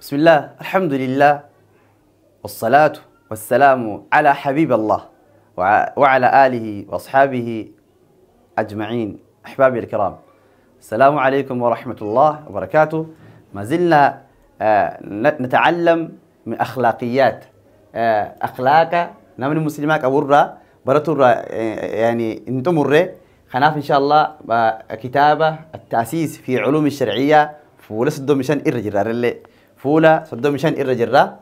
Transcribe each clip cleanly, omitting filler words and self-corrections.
بسم الله الحمد لله والصلاة والسلام على حبيب الله وعلى آله وأصحابه أجمعين. أحبابي الكرام، السلام عليكم ورحمة الله وبركاته. ما زلنا نتعلم من أخلاقيات أخلاق نمن المسلمات أورا برتورا يعني انتمر خناف إن شاء الله كتابة التأسيس في علوم الشرعية فولا صدو مشان إرجرا رلي فولا صدو مشان إرجرا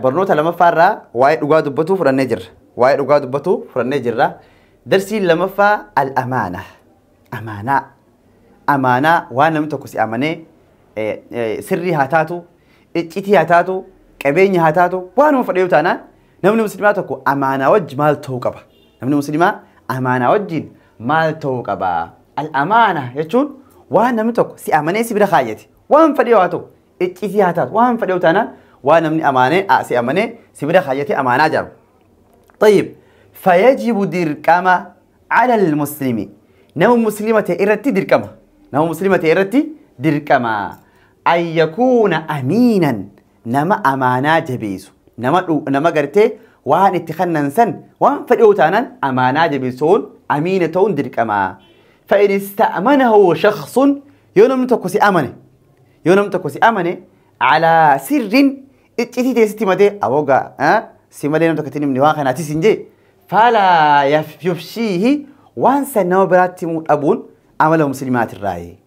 برنوتا لما فارا وايد وقاد بتو فرنجر وايد وقاد بتو فرنجر درسي لما فا الأمانة أمانة وانا متكوسي أمانة سري هاتاتو إتي هاتاتو كبيني هاتاتو وانا مفريو تانا نمن مسلماتكو أمانة وج مال توقبا نمن مسلمات أمانة وجين مال توقبا الأمانة يجون وانا متكو سي أمانة سبرا خايتي وان فريو هاتو إتي هاتاتو وان فريو تانا وانا من أمانة سي أمانة سبرا خايتي أمانة جاب. طيب فيجب دركما على المسلم نمو مسلمة إرتي دركما نمو مسلمة إرتي دركما أن يكون أمينا نما أمانة جبيسو نما قرتي وان اتخنا نسن وان فريوتانا أمانة جبيسون أمينة دركما. فإن استأمنه شخص يونم تكوسي أمنه على سر اتتي تستمده أبوغا سيمالي نمتو كتيني من واقع ناتي سنجي فلا يفشيه وانسا نوبرات تيمون أبون عمل مسلمات الرأي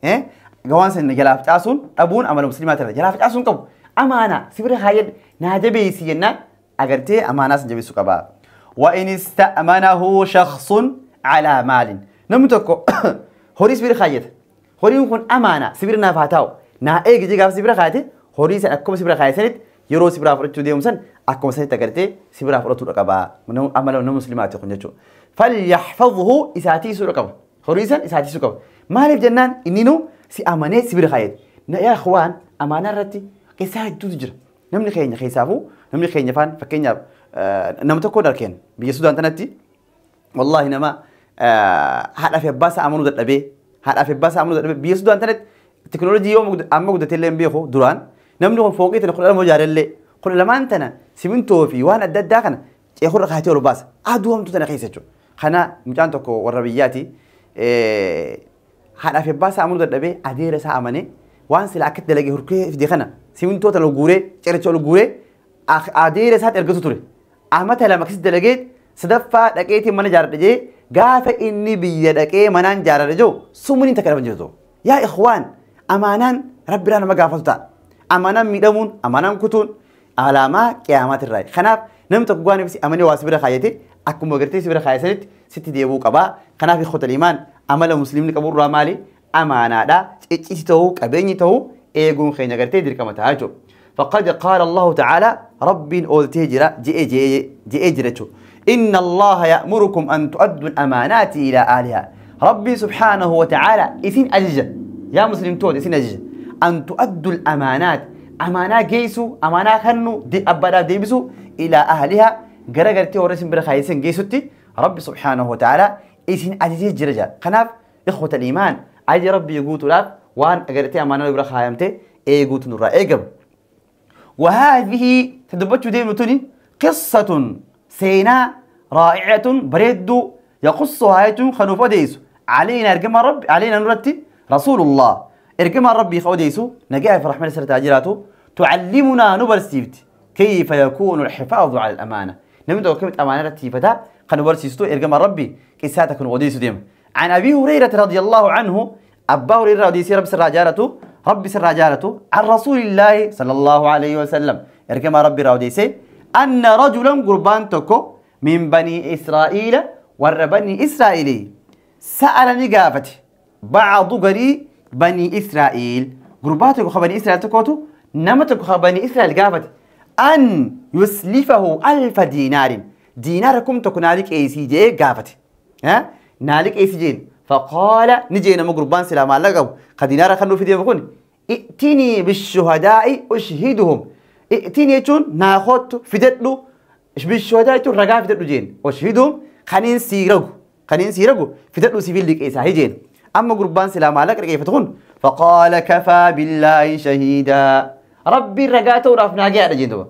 وانسا نجلاف تاسون أبون عمل مسلمات الرأي جلاف تاسون كم أمانة سبر خايد ناجبي سينا أجرتي أمانة سنجبي سكبا. وإن استأمنه شخص على مال نمتكو هوري سبر خايد هوري يكون أمانة سبر نافاتاو نا إيه جيجاف سبر خايد هوري سن أكم سبر خايد سنت يرو سبر أفرج ديوم سن أكم سنت أجرتي سبر أفرج ركبا من عمل مسلمات يخونجو فليحفظه إساتي سركبا هوري سن إساتي سركبا ما لف جنان إنينو سي أمانة سبر خايد يا إخوان أمانة رتي كيساعد تجر نمني خيني خيسافو نمني خيني فان فكينيا نمتكو داركين بيسودان تنتي والله نما هذا في باس أمانو دتلبي هذا في باس أمانو دتلبي بيسودان تنت تكنولوجيا يوم أما قد تلهم بيخو دوران نمني فوقي تنقل المجار اللي قل لما أنتنا سبنتو في وانا دد داخنا يخور خاتي ولا باس أدوهم تنا خيسجو خنا مجانتكو والربياتي هذا في باس أمانو دتلبي أدير سا أمانة وان سلا أكيد دلقي هركي في دخنا سبنتو تلو جوري شرط تلو جوري أدير سات إرجسو توري أحمد هلا مكسد دلقيت صدفة دقيتي من جار رجع قاف إني بيدك منان جار رجو سمني تكلم جزو. يا إخوان أمانان ربنا ما قافلتا أمانان ميدمون أمانان كتون علامة قيامات الرأي خناف نمت قواني بس أماني واسبر خايتي أكون بقرتي سبر خايسنت ستي ديبوك أبا خناف خط الإيمان أمال المسلمين كبر رامالي أمانة دا إتتو كبيني تو إيجون خينا قرتي دير كما تهاجو. فقد قال الله تعالى رب أولتي جرا جي جرتو إن الله يأمركم أن تؤدوا الأمانات إلى أهلها. ربي سبحانه وتعالى إثين أجج يا مسلم تود إثين أجج أن تؤدوا الأمانات أمانة جيسو أمانة خنو دي أبدا ديبسو إلى أهلها قرقرتي ورسم برخايسين جيسوتي ربي سبحانه وتعالى إثين أجج جرجا خناف إخوة الإيمان عادي ربي يقول لك وان قرقرتي أمانة برخايمتي إيقوت نورا إيقب. وهذه تدبتشو دي متوني قصة سينا رائعة بريد يقصها يتم خنوف ديسو علينا ارجم الرب علينا نرتي رسول الله ارجم الرب يخو ديسو نجاح في رحمة سرة تاجراته تعلمنا نبرسيفت كيف يكون الحفاظ على الأمانة نمدو كلمة أمانة رتيفتا خنبرسيستو ارجم الرب كيساتك وديسو ديم. عن أبي هريرة رضي الله عنه أبا هريرة رضي سير بسر ربي سر رجالته عن رسول الله صلى الله عليه وسلم ارجم ربي روديسي أن رجلا قربان تكو من بني إسرائيل وربني إسرائيلي سألني قافتي بعض قري بني إسرائيل قرباتك خبني إسرائيل تكوتو نمتك خبني إسرائيل قافتي أن يسلفه 1000 ديناركم تكون نالك أي سي جي قافتي نالك أي سي جي فقال نجينا مقربان سلام عليكم خدينار خلو في ديبكون ائتني بالشهداء أشهدهم ائتني يجون ناخذ في دلو إيش بالشهداء يجون رجع في دلو جين أشهدهم خنين سيرجو في دلو سيفيل لك إيه سهيجين أما قربان سلام عليك رجع فتكون فقال كفى بالله شهيدا ربي رجعته ورافنا جاء رجينه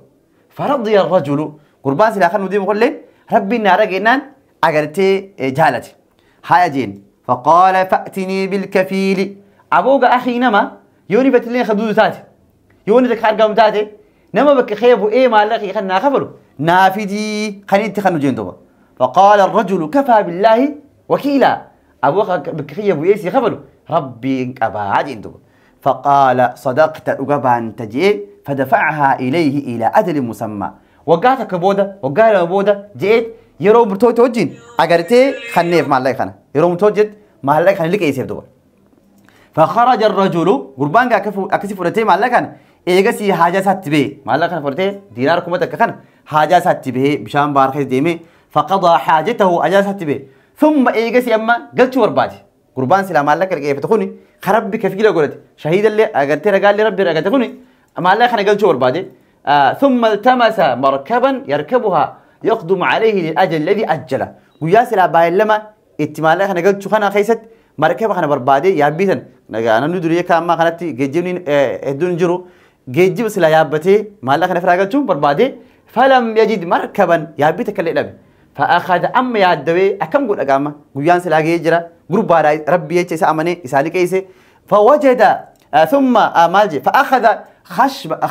فرضي الرجل قربان سلا خلنا نديم كلين ربي النار جينان أجرتي جالتي هاي جين فقال فأتني بالكفيل أبوك أخي نما يوني بتلين خدود تاتي يوني ذكر قام تاتي نما بك خيبو إيه ما لقي خلنا خبره نافدي خليني خلنا جين دوبا فقال الرجل كفى بالله وكيلا أبوك بك خيبو إيه سي خبره ربي أبا جين دوبا فقال صدقت أجبان تجي فدفعها إليه إلى أجل مسمى وقعتك بودا وقال بودا جيت يرو مرتوي توجين أجرتي خنيف مع الله خنا يرو متوجد مع الله خنا لك يسير دور فخرج الرجل قربان أكسي فرتي مع الله خنا إيجاسي حاجة ساتبه مع الله خنا فرتي دينار كومتك خنا حاجة ساتبه بشام بارخز ديمي فقضى حاجته أجا ساتبه ثم إيجاسي أما قلت ورباجي قربان سلام الله كرجع فتخوني خرب بكفيلة قلت شهيد اللي أجرتي رجال لي ربي رجعت تخوني مع الله خنا قلت ورباجي ثم التمس مركبا يركبها يقدم عليه للأجل الذي أجله وياسر باي لما احتمال خنا قلت شو خنا خيست مركب خنا بربادي يا بيتن أنا ندري كم ما خناتي جيجوني هدون جرو جيجي بس لا يابتي ما الله خنا فراغل شو بربادي فلم يجد مركبا يا بيت كل لب فأخذ أم يا الدوي أكم قول أقامة ويانس لا جيجرا جروب بارا ربي يجلس أماني يسالي كيسه فوجد ثم مالجي فأخذ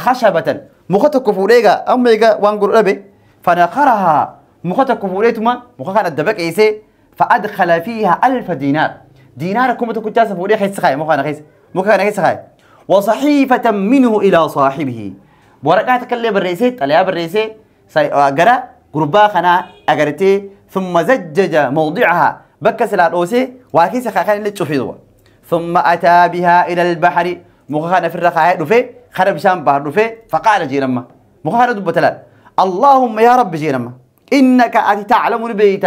خشبة مختك فوريجا أم يجا وانقر ربي فنقرها مختك فوريتما مخنا الدبك إيسه فأدخل فيها 1000 دينار دينار كم تكتاس فوري خيس خاي مخنا خيس خاي وصحيفة منه إلى صاحبه ورقات كله بالرئيسة تلاقي بالرئيسة جرا قربا خنا أجرتي ثم زجج موضعها بكس الأوسي وكيس خاخان اللي تشوفيه ثم أتى بها إلى البحر مخنا في الرخاء رفي خرب شام بحر رفي فقال جيرما مخنا دبتلال اللهم يا رب جيرما إنك أتي تعلم البيت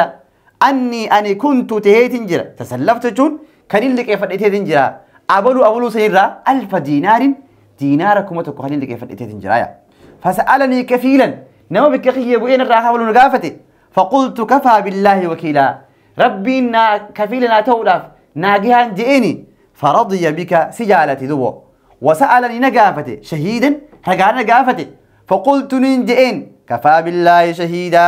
أني كنت تهيت جرا تسلفت جون كان اللي كيف تهيت جرا أبلو سيرا 1000 ديناركم تكون اللي كيف تهيت جرا فسألني كفيلا نما بكخي وين الراحة ولا نقافتي فقلت كفى بالله وكيلا ربي كفيلنا تولاف ناجيان جئني فرضي بك سجالتي دو وسألني نقافتي شهيدا رجعنا نقافتي فقلت ننجئن كفى بالله شهيدا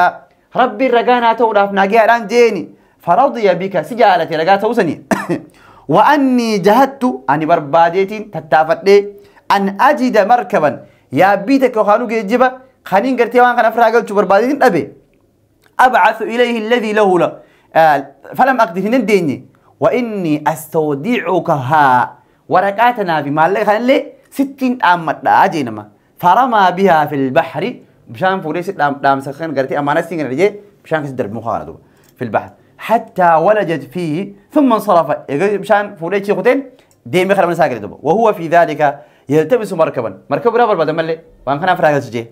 ربي رجعنا تولاف ناجيان جئني فرضي بك سجالتي رجعت وسني وأني جهدت أني برباديت تتافت أن أجد مركبا يا بيتك وخانو جيبا خانين قرتي وان كان افراغل تو بربادين ابي ابعث اليه الذي له فلم اقدر نديني واني استودعكها ورقاتنا بما الله خان لي 60 امد اجينما فرما بها في البحر بشان فوريس دام سخن قرتي امانه سين رجي بشان كسدر مخانه في البحر حتى ولجت فيه ثم انصرف بشان فوريس خوتين ديمي خرب ساكر وهو في ذلك يلتمس مركب رابر بدل ملي وان كان افراغل سجي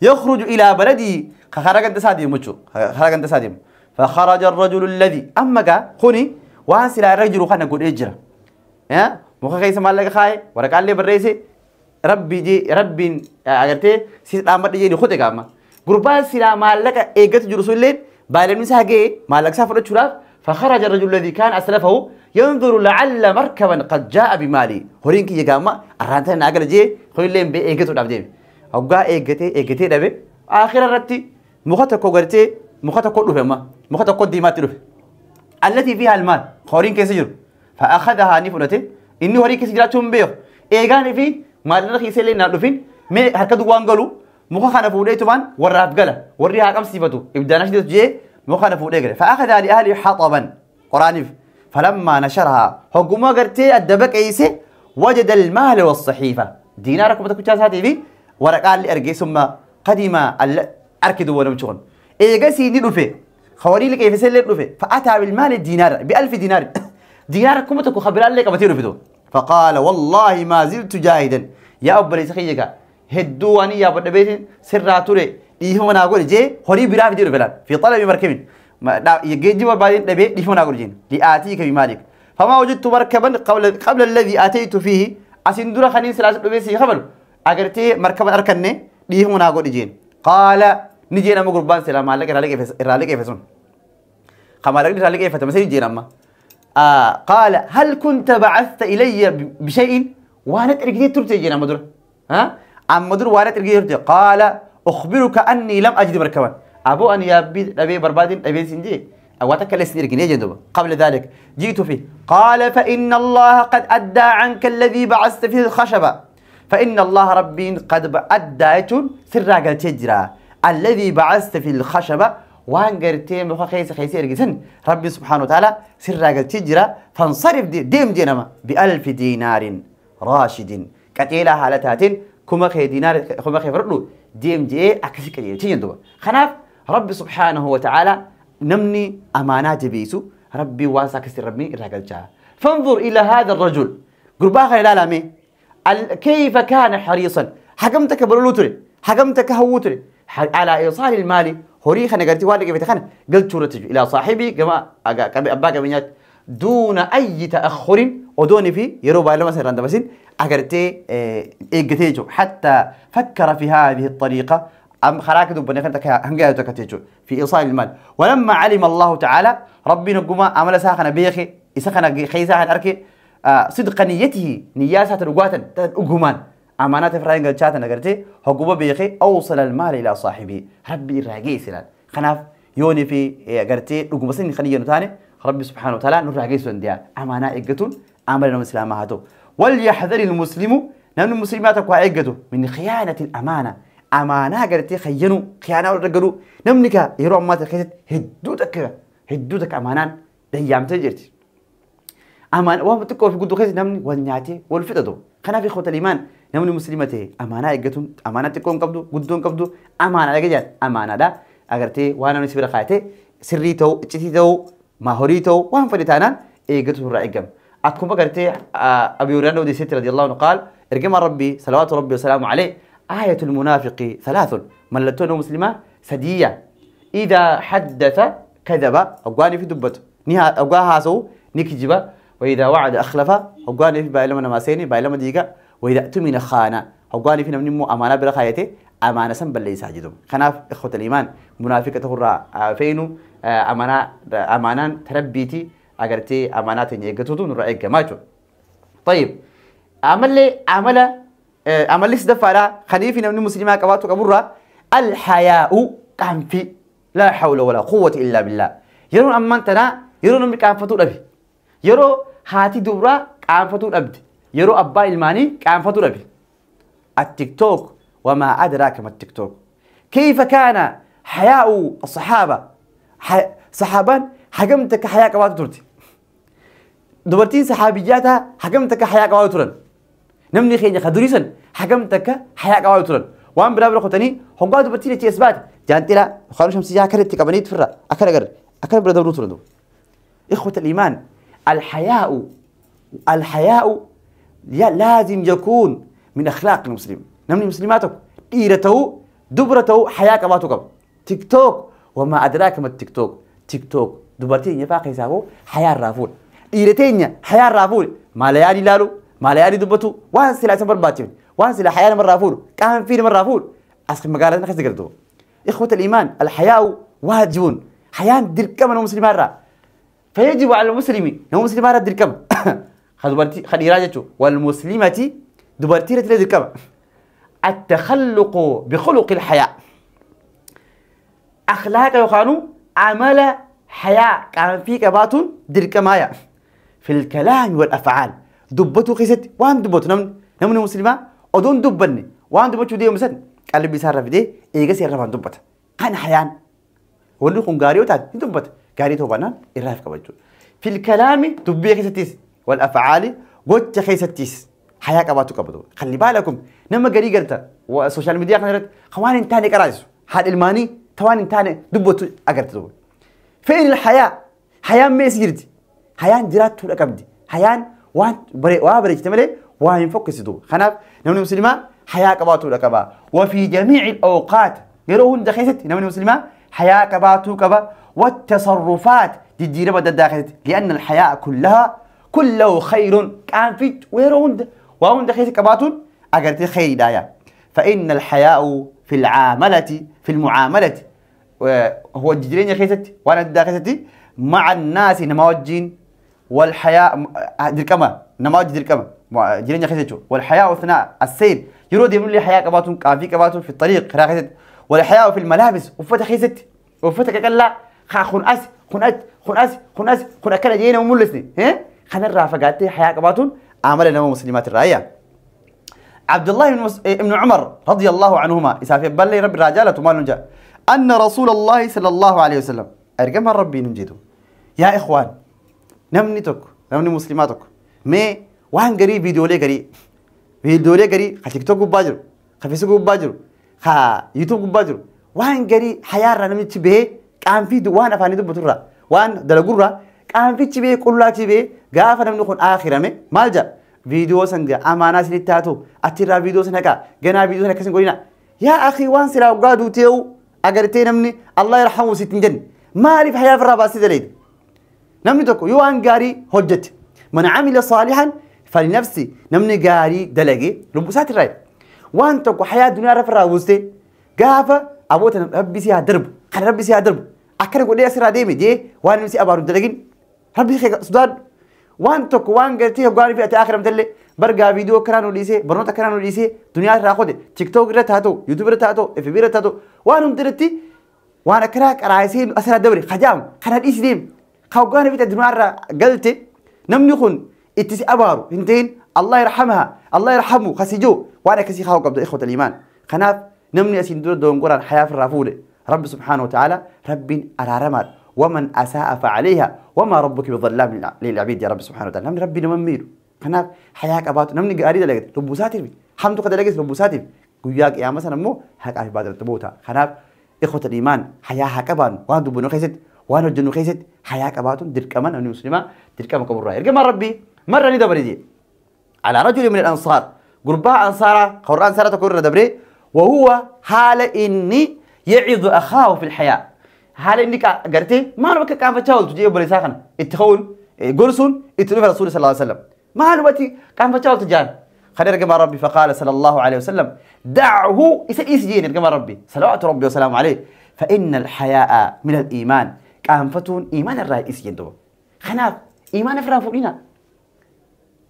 يخرج إلى بلدي خرج أنت سادم مشو خرج أنت سادم فخرج الرجل الذي أما جا خوني وانسل الرجل خنا قول إجرا يا مخايس مالك خاي ورقال لي بالرئيس ربي جي ربي أجرتي سيد أمر جي نخوتك أما قربان سلا مالك إيجت جرسول لين بعدين مساجي مالك سافر الشراف فخرج الرجل الذي كان أسلفه ينظر لعل مركبا قد جاء بمالي هورينك يا جماعة أرانتنا أجر جي خوي لين بإيجت ودابدين أوجا إيجتي دبي آخر الرتي مختكو قرتي مختكو دفما مختكو ديمات دف التي فيها المال خورين كيسجر فأخذها نفرته إنه هوري كيسجرات بيو إيجان في مال رخيص اللي نادفين مي هكذا وانقلو مخنا فوديت مان وراب قلا وريها كم صفته إبدا نشدت جي مخنا فوديت فأخذ لأهل حطبا قرانف فلما نشرها حكومة قرتي الدبك أيسه وجد المال والصحيفة ديناركم بتكون هاتي في ورقال لي أرجع ثم قديم أركض ونمشون إيجاسي ندفع خواري لك يفسر لك دفع فأتى بالمال الدينار ب1000 دينار دينار كم تكو خبران لك بتيرو فيدو فقال والله ما زلت جاهدا يا أبو ليس خيجا هدواني يا أبو بيت سراتوري يهمنا أقول جي هوري براف ديرو فلان في طلب مركب يجي وبعدين نبي يهمنا أقول جين لآتيك بمالك فما وجدت مركبا قبل الذي آتيت فيه أسندورا خنين سلاسل بيسي خبر أجرتي مركبا أركنني ليهم ناقول يجين قال نجينا مقربان سلام عليك رالك يفسون خمالك رالك يفتح مسير جينا ما قال هل كنت بعثت إلي بشيء وانا تركتي ترتي جينا مدر ها أما دور وانا ترجع قال أخبرك أني لم أجد مركبا أبو أن يبي أبي بربادين أبي سنجي أو تكلس نرجع جندوب قبل ذلك جئت فيه قال فإن الله قد أدى عنك الذي بعثت فيه الخشبة فإن الله ربي قد أدى سر تجرى الذي بعثت في الخشبة وان قرتين بخا خيس يرجسن ربي سبحانه وتعالى سر تجرى فانصرف ديم دينما ب1000 دينار راشد كتيلا حالتات كما خي دينار كما خي فرلو ديم جي أكسي كتير تيجندوا خناف ربي سبحانه وتعالى نمني أمانات بيسو ربي واسع كسر ربي الرجال فانظر إلى هذا الرجل قرباها لا لامي كيف كان حريصا حكمتك برلوتري حكمتك هوتري على إيصال المال هوري خنا قلت واحد كيف تخنا قلت شورتج إلى صاحبي كما أباك بنيات دون أي تأخر ودون في يروب على مثلا عند بسين أقرتي إجتيجو حتى فكر في هذه الطريقة أم خلاك دبنا خنتك هنجا تكتيجو في إيصال المال ولما علم الله تعالى ربنا قما عمل ساخنا بيخي يسخنا خيساها أركي صدق نيته نياسة رقواتا أقومان أمانات فرائن قد شاتنا قرتي حقوبة بيخي أوصل المال إلى صاحبه ربي الرقي سلال خناف يوني في قرتي رقوم بسين خنية نتاني ربي سبحانه وتعالى نور رقي سنديا أمانة إقتون عملنا مسلمة هاتو وليحذر المسلم نحن المسلمات كوا إقتو من خيانة الأمانة أمانة قرتي خيانو خيانة ورقلو نمنك يرو أمات الخيسة هدودك أمانان ديام تجرتي أمان وهم تكوا في قدو خيس نمني والنياتي والفتدو خنا في خوت الإيمان نمني مسلمته أمانة إجتون أمانة تكون قبضو قدون قبضو أمانة لجيان أمانة دا أجرتي وأنا نسيب رخاته سريتو تشتيتو ماهوريتو وهم فريتانا إجتون رأيكم أتكم أجرتي أبي هريرة ودي ست رضي الله عنه قال ارجم ربي صلوات ربي وسلامه عليه آية المنافق ثلاث من لتونه مسلمة سدية إذا حدث كذب أقواني في دبته نها أقواها سو نكجبه وإذا وعد أخلف أقواني في بايلما نماسيني بايلما ديقا وإذا أتمنى خانا أقواني في نمنمو أمانة برخايته أمانة سنبال ليس عجدهم خناف إخوة الإيمان منافقة هراء فينو أمانة تربيتي أقرتي أمانات يقتدو نرأيك ماجو طيب عمل لي سدف على خنيفي نمني مسلمات كباتو كبرة الحياء كان في لا حول ولا قوة إلا بالله يرون أمانتنا يرون أمي كان فتو أبي يرو هاتي دورا كان فتو أبد يرو أبا الماني كان فتو أبي التيك توك وما أدراك ما التيك توك كيف كان حياء الصحابة صحابان حكمتك حياء كباتو ترتي دبرتين صحابياتها حكمتك حياء كباتو ترن نمني خيني خدوريسن حكمتك حياء كباتو ترن وان بلا بلا خوتني هم قادوا دبرتين تي إثبات جانتلا خارج شمسية أكلت تكبني تفرّا أكل بلا دبرو ترندو إخوة الإيمان الحياء لازم يكون من أخلاق المسلم نمني مسلماتك إيرته دبرته حياء كباتو كب تيك توك وما أدراك ما التيك توك تيك توك دبرتين يفاق يسابو حياة رافول إيرتين حياة رافول ما ليالي لالو ما ليالي دبتو وان سلا سبر باتين وان سلا حياة من رافول كان فيه من رافول أسخي مقالة نخس قردو إخوة الإيمان الحياء واجب حياة دركم من المسلمين را فيجب على المسلم نو مسلمات دركم خد إراجته والمسلمة دبرتي دركم التخلق بخلق الحياء أخلاق يخانو عمل حياء كان فيك باتون دركمايا في الكلام والأفعال دبتو خيست وان دبتو نمن مسلمة أدون دبني وان دبتو دي مسن قال بيسار في دي إيجا سير رفان دبت كان حيان ولو كون غاريو تاد دبت غاري توبانا إراف كبجو في الكلام دبي خيستيس والأفعال قد خيستيس حياة كباتو كبدو خلي بالكم نما غري غرتا والسوشيال ميديا خنرت خوان انتاني قرايس حد الماني توان انتاني دبتو اغرتو فين الحياة حياة ميسيرتي حياة جرات تو لكبدي حياة وان بريج تملي وان فوكس دو خناب نمن مسلمة حياة كباتو لكبا وفي جميع الأوقات يروون دخيست نمن مسلمة حياة كباتو كبا والتصرفات تجيرب الداخلت لأن الحياة كله خير كان في ويروون وان دخيست كباتون أقرت خير دايا فإن الحياء في المعاملة وهو الجدرين خيست وانا داخلتي مع الناس نموجين والحياء دركما نماذج الكم جرين خيزتشو والحياء أثناء السير يرود يمن لي حياء كباتون كافي كباتون في الطريق خراخت والحياء في الملابس وفتح خيزت وفتح كلا خون أس خون أس خون أس خون أس خون أكل جينا ومولسني ها خنا الرافقات حياء كباتون عمل نمو مسلمات الرأية عبد الله بن عمر رضي الله عنهما يسافر بلي رب الرجالة وما نجا أن رسول الله صلى الله عليه وسلم أرجم ربي نجده يا إخوان نمنتك نمني مسلماتك ما وان قري فيديو لي قري تيك توك باجر فيسبوك باجر يوتيوب باجر وان قري حيار نمني تبيه كان في دوان أفاني دو بطرة وان دلقورة كان في تبيه كلها تبيه قاف نمني خون آخرة مالجا فيديو سنجا أمانة سلتاتو أترى فيديو سنكا جنا فيديو سنكا سنقولنا يا أخي وان سلا وقادو تيو أجرتي نمني الله يرحمه ستين ما أعرف حياة في الرابع سيدليد نمني تكو يوان قاري هجت من عمل صالحا فلنفسي نمني قاري دلقي لبسات الراي وان تكو حياة الدنيا رفع راوستي قافة أبوت ربي سيها درب خل ربي سيها درب أكره قولي أسرع ديمي جي وان نمسي أبارو دلقين ربي سيها صداد وان تكو وان قرتي قاري في أتآخر متلي برقا فيديو كرانو ليسي برنوتا كرانو ليسي دنيا راخده تيك توك رتاتو يوتيوب رتاتو اف بي رتاتو وانهم درتي وانا كراك رايسين أسرع دوري خجام خنا ديسي ديم خوقاني في الدنيا قلتي نمني خن اتسي أبارو هنتين الله يرحمها الله يرحمه خسيجو وانا كسي خاو قبض إخوة الإيمان خناف نمني أسين دون قران حياة في الرافولة رب سبحانه وتعالى رب أرارمات ومن أساء فعليها وما ربك بظلام للعبيد يا رب سبحانه وتعالى نمني ربي نممير خناف حياة أباتو نمني قاري دلقت لبوساتي بي حمدو قد لقيت لبوساتي قياك يا مثلا مو حق عفي بادر تبوتا خناف إخوة الإيمان حياة حكبان وان دبنو خيست وانا الجنو خيست حياة أباتون دير كمان أني مسلمة دير كمان قبر رأي رجع ربي مرة ندبر دي على رجل من الأنصار قرباء أنصار قرآن سارة تقول دبري وهو حال إني يعظ أخاه في الحياة حال إني قرتي ما نبكي كان فتاول تجيب بلي ساخن اتخول قرصون اتلوف الرسول صلى الله عليه وسلم ما نبكي كان فتاول تجان خلي رجع ربي فقال صلى الله عليه وسلم دعه إسجين رجع ربي صلوات ربي وسلام عليه فإن الحياء من الإيمان كان فتون إيمان الرئيس يندو خناف إيمان فران فوقنا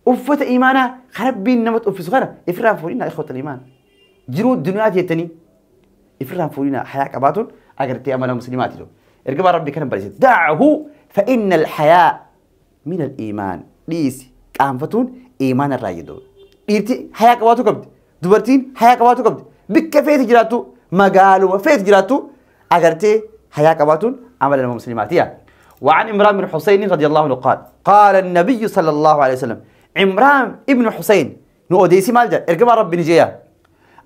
أفت إيمانا خربين نمت أفت صغيرة إفران فوقنا إخوة الإيمان جرو الدنيا يتني إفران فوقنا حياة كباتون أجر تأمل مسلمات له إرجع ربي كان بريء دعه فإن الحياء من الإيمان ليس كان فتون إيمان الرئيس دو إرتي حياة كباتو كبد دبرتين حياة كباتو كبد بكفيت جراتو مقالو وفيت جراتو أجر حياة كباتون عمل المسلمات وعن عمران بن حسين رضي الله عنه قال النبي صلى الله عليه وسلم عمران ابن حسين نوديسي مالجا ارجع ربي نجيا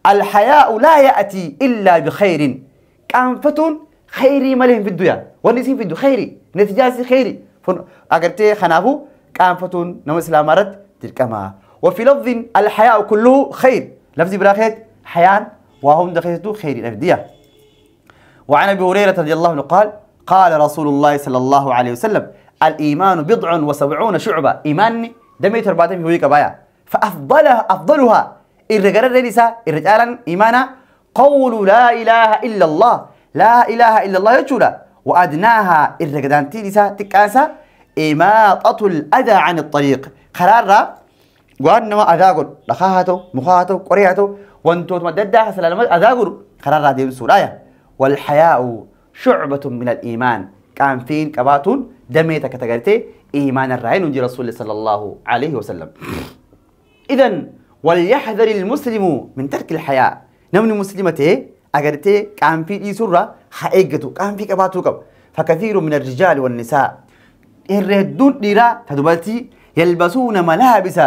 الحياء لا يأتي إلا بخير كان فتون خيري ملهم في الدنيا ونسين في الدنيا خيري نتجاسي خيري أجرتي خنافو كان فتون نمسلا مرد تلك ما وفي لفظ الحياء كله خير لفظ براخيت حيان وهم دخلتو خيري نفديا وعن أبي هريرة رضي الله عنه قال رسول الله صلى الله عليه وسلم الإيمان 70 شعبة إيماني دمي ترباتهم في ويك بايا فأفضلها الرجال الرئيسة الرجال إيمانا قول لا إله إلا الله لا إله إلا الله يجولا وأدناها الرجال تيسا تكاسا إماطة الأذى عن الطريق قرار وأنما أذاقل لخاهته مخاهته قريهته وانتو تمددها سلالمات أذاقل قرار دي سورايا والحياء شعبة من الإيمان كان فين كباتون دميتك تقرتي إيمان الرعين ونجي رسول الله صلى الله عليه وسلم إذن وليحذر المسلم من ترك الحياء نمني مسلمته أقرتي كان في إيسورة حقيقته كان في كباتو كب فكثير من الرجال والنساء الردون لرا تدبلتي يلبسون ملابس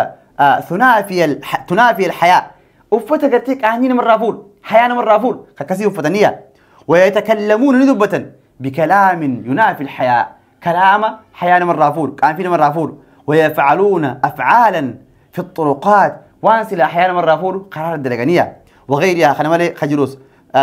تنافي الحياء أفتكرتك عنين من رافول حيانا من رافول ككسي أفتنية ويتكلمون ندبة بكلام ينافي الحياء كلام حيانا من رافول كان فينا من رافول ويفعلون أفعالا في الطرقات وانسل أحيانا من رافول قرار الدلقانية وغيرها خنمالي خجلوس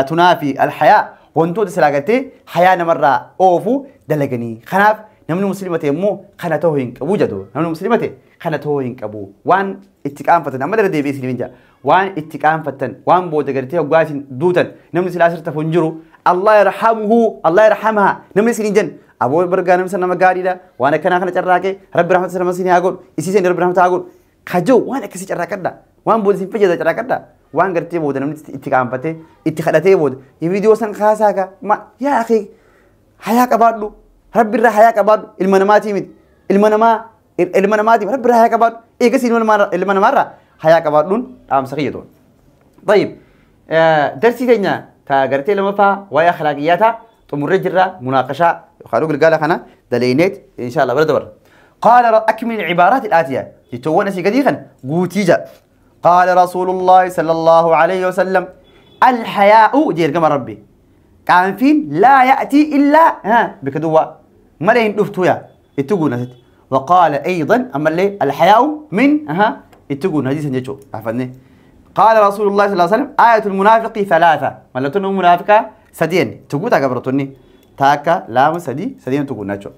تنافي الحياء وانتو تسلاقتي حيانا مرة أوفو دلقاني خناف نمن مسلمتي مو خناتوهين كبو جدو نمن مسلمتي خناتوهين كبو وان اتقام فتن أما دردي بيسي لمنجا وان اتقام فتن وان بودة قرتي وقواتين دوتن نمن سلاسر تفنجرو الله يرحمه الله يرحمها نمن سلين أبو برقا نمسنا مقاري دا وانا كنا خنا جراكي رب رحمة سلام سيني أقول إسيسين رب رحمة أقول خجو وان أكسي جرا كدا وان بوليسين فجأة جرا كدا وان قرتي بود نمني اتقامبتي اتخلتي بود يفيديو سن خاساكا ما يا أخي حياك أبادلو رب الرا حياك أبادلو المناماتي مد المناماتي رب الرا حياك أبادلو إيه كسي المنامارة حياك أبادلون أم سخيدون طيب درسي تانية تاغرتي لما فا ويا أخلاقياتها تمر جرا مناقشة خلوق قال خنا دلينيت إن شاء الله بردور قال أكمل العبارات الآتية يتوانا سيقديخا قوتيجا قال رسول الله صلى الله عليه وسلم الحياء جير كما ربي كان فين لا يأتي إلا بكدوا ما لين دفتويا اتقونا وقال أيضا أما اللي الحياء من اتقونا هذه سنجتشو عفني قال رسول الله صلى الله عليه وسلم آية المنافق ثلاثة ملتون منافقة سدين تقول قبرتني تاكا لام سدين تقول ناتشو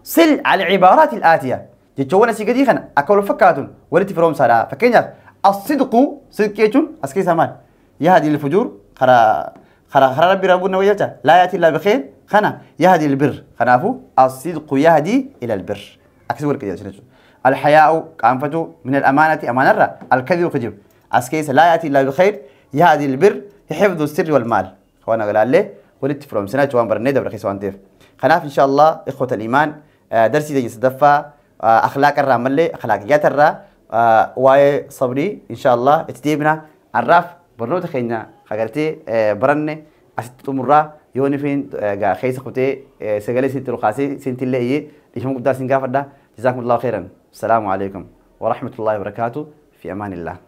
صل على العبارات الآتية جتوانا سيقدي خنا أكل فكاتون ولتي فروم سارا فكينيا الصدق صدقيتون أسكي سامان يهدي الفجور خرا ربي ربنا ويلتا لا يأتي إلا بخير خنا يهدي البر خنافو الصدق يهدي إلى البر أكسور كده الحياء كأنفتو من الأمانة أمانة الكذب كذب أسكيس لا يأتي إلا بخير يهدي البر يحفظ السر والمال وانا قال له ولدت فروم سنة جوان برنيدا برخيص وانتيف خناف إن شاء الله إخوة الإيمان درسي دي يصدفا أخلاق الرامل أخلاقيات الرا واي صبري إن شاء الله اتديبنا عراف برنو تخينا خاقرتي برني أستمرا يوني فين خيس خوتي سجلي سنت القاسي سنت اللي هي ليشون قدار سنقافر ده جزاكم الله خيرا السلام عليكم ورحمة الله وبركاته في أمان الله